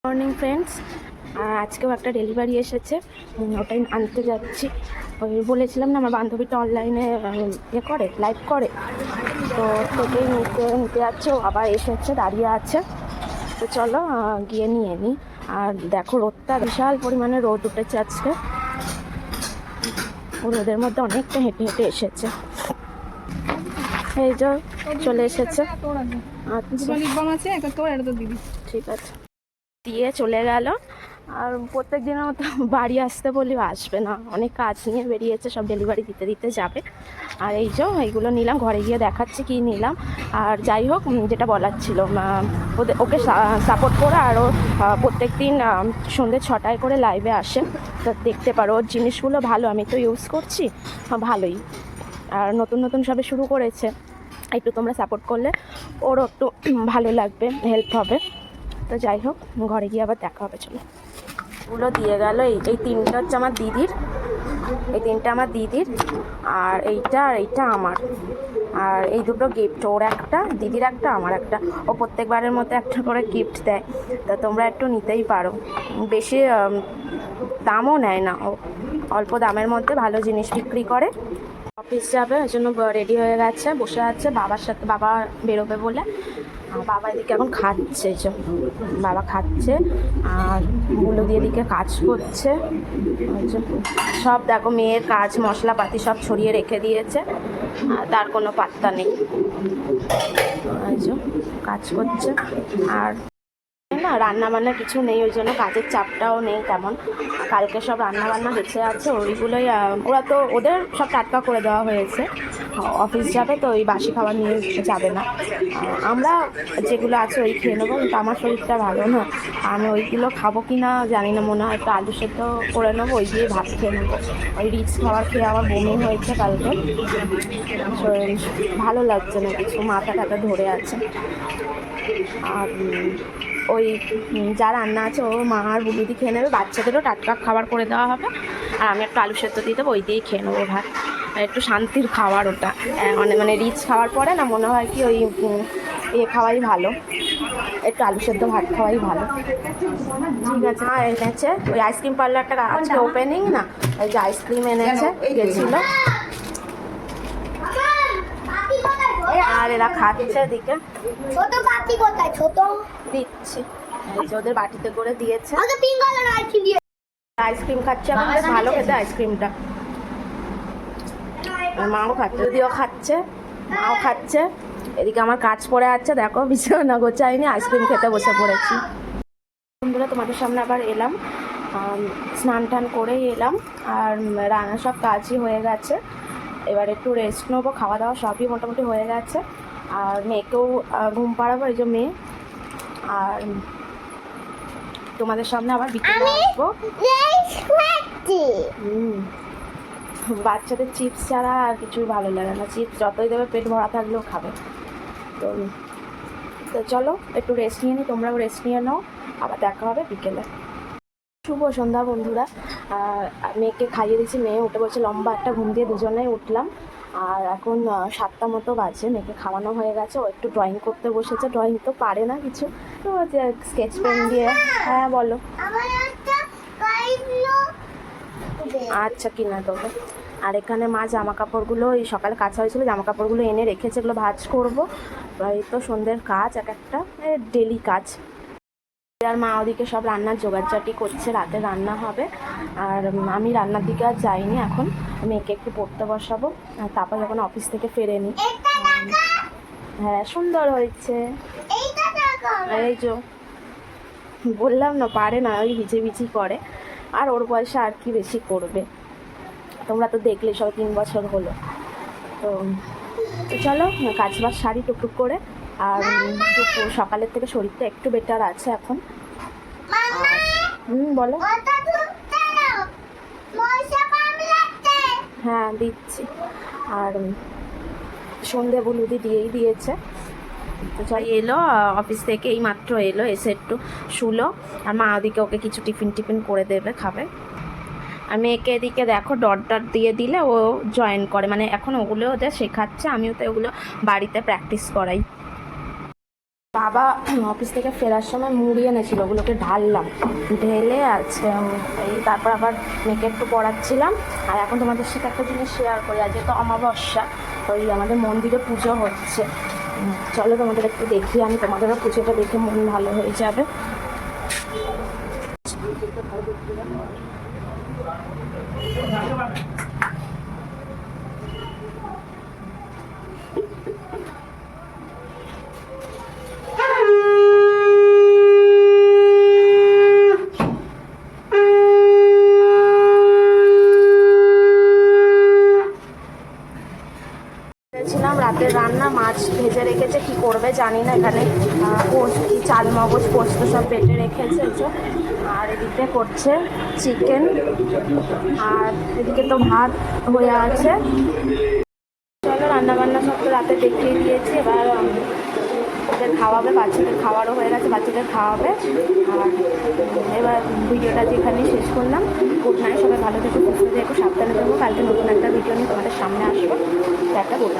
Morning friends, আজকেও একটা delivery এসেছে, ওটাই আনতে যাচ্ছি। ওই বলেছিলাম না আমার বান্ধবীটা অনলাইনে করে লাইভ করে, তো সেটাই নিতে যাচ্ছে। ও আবার এসেছে, দাঁড়িয়ে আছে। তো চলো গিয়ে নিয়ে নিই। আর দেখো রোদটা, বিশাল পরিমাণে রোদ উঠেছে আজকে। রোদের মধ্যে অনেকটা হেঁটে হেঁটে এসেছে। এই যে চলে এসেছে। ঠিক আছে, দিয়ে চলে গেল। আর প্রত্যেক দিনের মতো বাড়ি আসতে বললেও আসবে না, অনেক কাজ নিয়ে বেরিয়েছে, সব ডেলিভারি দিতে দিতে যাবে। আর এই যে এইগুলো নিলাম, ঘরে গিয়ে দেখাচ্ছি কী নিলাম। আর যাই হোক, যেটা বলার ছিল, ওকে সাপোর্ট করে। আর ও প্রত্যেক দিন সন্ধ্যে 6টায় করে লাইভে আসে, তো দেখতে পারো ওর জিনিসগুলো ভালো, আমি তো ইউজ করছি, ভালোই। আর নতুন নতুন সবে শুরু করেছে, একটু তোমরা সাপোর্ট করলে ওরও একটু ভালো লাগবে, হেল্প হবে। তো যাই হোক, ঘরে গিয়ে আবার দেখা হবে। চলো, এগুলো দিয়ে গেল। এই তিনটা হচ্ছে আমার দিদির, এই তিনটা আমার দিদির, আর এইটা আমার। আর এই দুটো গিফট, ওর একটা, দিদির একটা, আমার একটা। ও প্রত্যেকবারের মতো একটা করে গিফট দেয়, তা তোমরা একটু নিতেই পারো। বেশি দামও নেয় না, ও অল্প দামের মধ্যে ভালো জিনিস বিক্রি করে। অফিস যাবে, ওই জন্য রেডি হয়ে গেছে, বসে আছে বাবার সাথে। বাবা বেরোবে বলে, বাবা এদিকে এখন খাচ্ছে। বাবা খাচ্ছে আর গুলো দিয়ে দিকে কাজ করছে। সব দেখো, মেয়ের কাজ মশলাপাতি সব ছড়িয়ে রেখে দিয়েছে, তার কোনো পাত্তা নেই। কাজ করছে। আর না, রান্নাবান্না কিছু নেই, ওই জন্য কাজের চাপটাও নেই তেমন। কালকে সব রান্নাবান্না বেঁচে আছে, ওইগুলোই ওরা তো ওদের সব টাটকা করে দেওয়া হয়েছে। অফিস যাবে তো ওই বাসি খাবার নিয়ে যাবে না, আমরা যেগুলো আছে ওই খেয়ে নেবো। কিন্তু আমার শরীরটা ভালো না, আমি ওইগুলো খাবো কি না জানি না। মনে হয় একটু আলু সেদ্ধ করে নেবো, ওই দিয়ে ভাত খেয়ে নেবো। ওই রিচ খাবার খেয়ে আমার বমি হয়েছে কালকে, ভালো লাগছে না কিছু, মাথা টাথা ধরে আছে। আর ওই যা রান্না আছে ও মা আর বুলুদি খেয়ে নেবে, বাচ্চাদেরও টাটকা খাবার করে দেওয়া হবে। আর আমি একটু আলু সেদ্ধ দিয়ে দেবো, ওই দিয়েই খেয়ে নেবো ভাত। একটু শান্তির খাবার ওটা, মানে রিচ খাওয়ার পরে না মনে হয় কি ওই খাওয়াই ভালো, একটু আলু সেদ্ধ ভাত খাওয়াই ভালো। ঠিক আছে, এনেছে ওই আইসক্রিম পার্লারটা আজকে ওপেনিং না, ওই যে আইসক্রিম এনেছে, গেছিলো। আর এরা খাচ্ছে এদিকে। ছোট বাটি কোথায়? ছোট দিচ্ছি, ওদের বাটিতে করে দিয়েছে। আইসক্রিম খাচ্ছে এখন, বেশ ভালো খেতে আইসক্রিমটা। মাও খাচ্ছে, যদিও খাচ্ছে, মাও খাচ্ছে। এদিকে আমার কাজ পড়ে আছে, দেখো বিছানা গোছাইনি, আইসক্রিম খেতে বসে পড়েছি। বন্ধুরা, তোমাদের সামনে আবার এলাম, স্নান টান করেই এলাম। আর রান্না সব কাজই হয়ে গেছে, এবার একটু রেস্ট নেবো। খাওয়া দাওয়া সবই মোটামুটি হয়ে গেছে। আর মেয়েকেও ঘুম পাড়াবো, এই যে মেয়ে। আর তোমাদের সামনে আবার বিকেলে আসবো। বাচ্চাদের চিপস ছাড়া আর কিছুই ভালো লাগে না, চিপস যতই দেবে পেট ভরা থাকলেও খাবে। তো চলো একটু রেস্ট নিয়ে নিই, তোমরাও রেস্ট নিয়ে নাও, আবার দেখা হবে বিকেলে। শুভ সন্ধ্যা বন্ধুরা। মেয়েকে খাইয়ে দিয়েছি, মেয়ে উঠে বলছে, লম্বা একটা ঘুম দিয়ে দুজনেই উঠলাম। আর এখন 7টা মতো বাজে, মেয়েকে খাওয়ানো হয়ে গেছে। ও একটু ড্রয়িং করতে বসেছে, ড্রয়িং তো পারে না কিছু, তো স্কেচ পেন দিয়ে। হ্যাঁ বলো। আচ্ছা, কিনা দেবো। আর এখানে মা জামা কাপড়গুলো এই সকালে কাচা হয়েছিল, জামা কাপড়গুলো এনে রেখেছে, এগুলো ভাঁজ করবো। এই তো সন্ধ্যের কাজ, একটা ডেলি কাজ। আর মা ওদিকে সব রান্নার জোগাড়জাটি করছে, রাতে রান্না হবে। আর আমি রান্নার দিকে আর যাইনি, এখন মেয়েকে একটু পড়তে বসাবো, আর তারপর যখন অফিস থেকে ফেরেনি। হ্যাঁ, সুন্দর হয়েছে। এই যে বললাম না, পারে না, ওই ভিজি করে। আর ওর বয়সে আর কি বেশি করবে, তোমরা তো দেখলে, সব 3 বছর হলো। তো চলো কাজ বাজ সারি টুকটুক করে। আর সকালের থেকে শরীরটা একটু বেটার আছে এখন। বলো। হ্যাঁ দিচ্ছি। আর সন্ধে বুলুদি দিয়েই দিয়েছে। তো এলো অফিস থেকে, এই মাত্র এলো, এসে একটু শুলো। আর মা ওদিকে ওকে কিছু টিফিন করে দেবে, খাবে। আর মেয়েকে এদিকে দেখো ডট দিয়ে দিলে ও জয়েন করে, মানে এখন ওগুলো ওদের শেখাচ্ছে, আমিও তো ওগুলো বাড়িতে প্র্যাকটিস করাই। বাবা অফিস থেকে ফেরার সময় মুড়ি এনেছিল, ওগুলোকে ঢাললাম, ঢেলে আছে এই তারপর আবার মেয়েকে একটু পড়াচ্ছিলাম। আর এখন তোমাদের সাথে একটা জিনিস শেয়ার করি, আজকে তো অমাবস্যা, ওই আমাদের মন্দিরে পুজো হচ্ছে। চলো তোমাদের একটু দেখি, আমি তোমাদেরও পুজোটা দেখে মন ভালো হয়ে যাবে। ছিলাম রাতের রান্না, মাছ ভেজে রেখেছে, কি করবে জানি না। এখানে চাল মগজ পোস্ত সব বেটে রেখেছে এসব। আর এদিকে করছে চিকেন, আর এদিকে তো ভাত হয়ে আছে। চলো রান্না বান্না সব তো রাতে দেখিয়ে দিয়েছি, এবার ওদের খাওয়াবে, বাচ্চাদের খাওয়ারও হয়ে গেছে, বাচ্চাদের খাওয়াবে। আর এবার ভিডিওটা যেখানেই শেষ করলাম। গুড নাইট, সবাই ভালো থেকো, সুস্থ থেকো, সাবধানে থাকবো। কালকে নতুন একটা ভিডিও নিয়ে তোমাদের সামনে আসবো। একটা গুড নাইট।